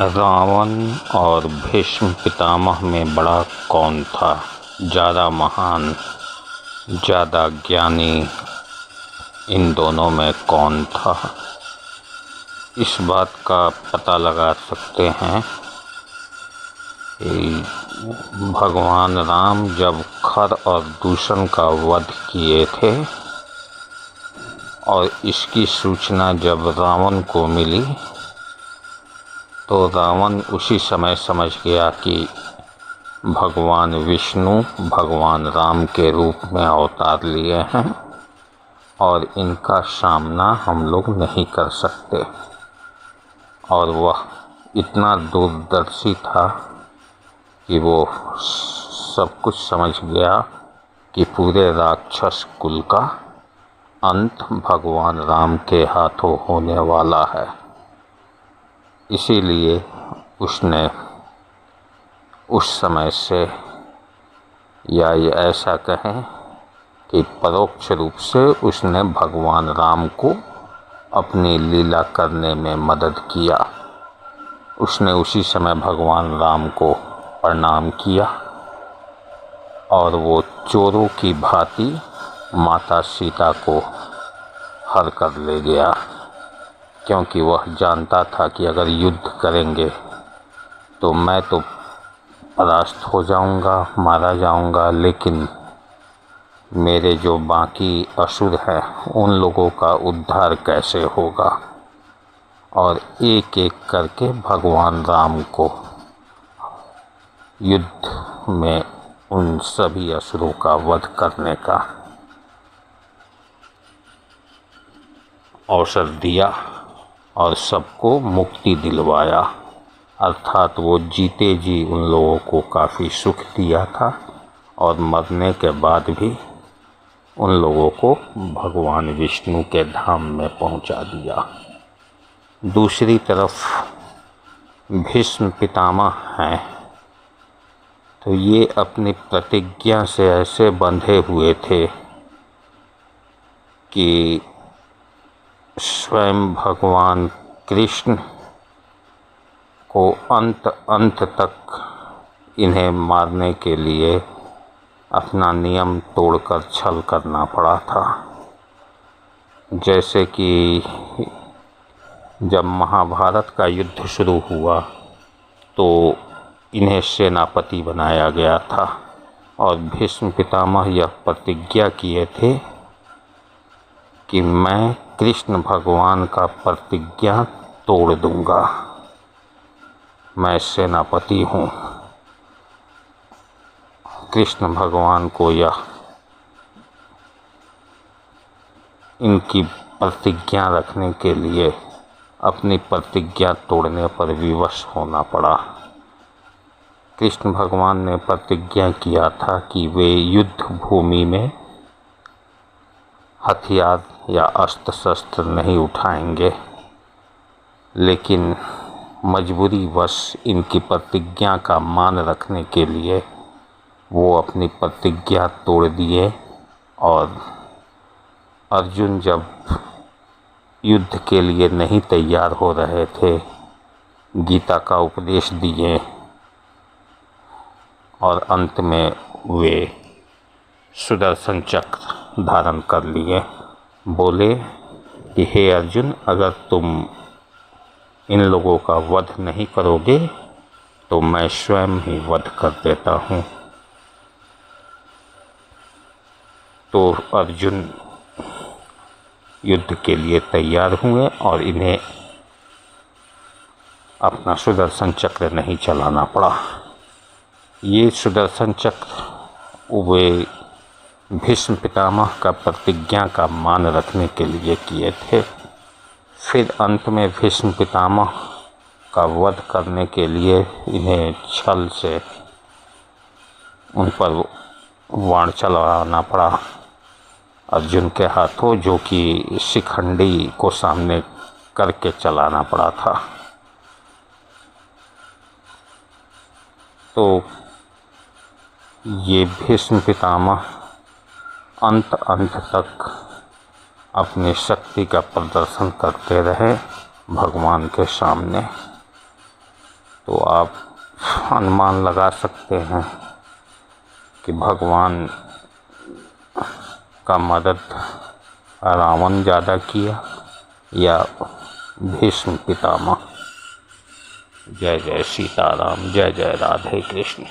रावण और भीष्म पितामह में बड़ा कौन था, ज़्यादा महान, ज़्यादा ज्ञानी? इन दोनों में कौन था? इस बात का पता लगा सकते हैं कि भगवान राम जब खर और दूषण का वध किए थे और इसकी सूचना जब रावण को मिली तो रावण उसी समय समझ गया कि भगवान विष्णु भगवान राम के रूप में अवतार लिए हैं और इनका सामना हम लोग नहीं कर सकते। और वह इतना दूरदर्शी था कि वो सब कुछ समझ गया कि पूरे राक्षस कुल का अंत भगवान राम के हाथों होने वाला है। इसीलिए उसने उस समय से, या ये ऐसा कहें कि परोक्ष रूप से, उसने भगवान राम को अपनी लीला करने में मदद किया। उसने उसी समय भगवान राम को प्रणाम किया और वो चोरों की भांति माता सीता को हर कर ले गया, क्योंकि वह जानता था कि अगर युद्ध करेंगे तो मैं तो परास्त हो जाऊंगा, मारा जाऊंगा, लेकिन मेरे जो बाकी असुर हैं उन लोगों का उद्धार कैसे होगा। और एक एक करके भगवान राम को युद्ध में उन सभी असुरों का वध करने का अवसर दिया और सबको मुक्ति दिलवाया। अर्थात वो जीते जी उन लोगों को काफ़ी सुख दिया था और मरने के बाद भी उन लोगों को भगवान विष्णु के धाम में पहुंचा दिया। दूसरी तरफ भीष्म पितामह हैं तो ये अपनी प्रतिज्ञा से ऐसे बंधे हुए थे कि स्वयं भगवान कृष्ण को अंत तक इन्हें मारने के लिए अपना नियम तोड़कर छल करना पड़ा था। जैसे कि जब महाभारत का युद्ध शुरू हुआ तो इन्हें सेनापति बनाया गया था और भीष्म पितामह यह प्रतिज्ञा किए थे कि मैं कृष्ण भगवान का प्रतिज्ञा तोड़ दूंगा, मैं सेनापति हूँ। कृष्ण भगवान को यह इनकी प्रतिज्ञा रखने के लिए अपनी प्रतिज्ञा तोड़ने पर विवश होना पड़ा। कृष्ण भगवान ने प्रतिज्ञा किया था कि वे युद्ध भूमि में हथियार या अस्त्र शस्त्र नहीं उठाएंगे, लेकिन मजबूरीवश इनकी प्रतिज्ञा का मान रखने के लिए वो अपनी प्रतिज्ञा तोड़ दिए। और अर्जुन जब युद्ध के लिए नहीं तैयार हो रहे थे, गीता का उपदेश दिए और अंत में वे सुदर्शन चक्र धारण कर लिए। बोले कि हे अर्जुन, अगर तुम इन लोगों का वध नहीं करोगे तो मैं स्वयं ही वध कर देता हूँ। तो अर्जुन युद्ध के लिए तैयार हुए और इन्हें अपना सुदर्शन चक्र नहीं चलाना पड़ा। ये सुदर्शन चक्र वे भीष्म पितामह का प्रतिज्ञा का मान रखने के लिए किए थे। फिर अंत में भीष्म पितामह का वध करने के लिए इन्हें छल से उन पर वाण चलाना पड़ा अर्जुन के हाथों, जो कि शिखंडी को सामने करके चलाना पड़ा था। तो ये भीष्म पितामह अंत तक अपनी शक्ति का प्रदर्शन करते रहे भगवान के सामने। तो आप अनुमान लगा सकते हैं कि भगवान का मदद रावण ज़्यादा किया या भीष्म पितामह। जय जय सीताराम, जय जय राधे कृष्ण।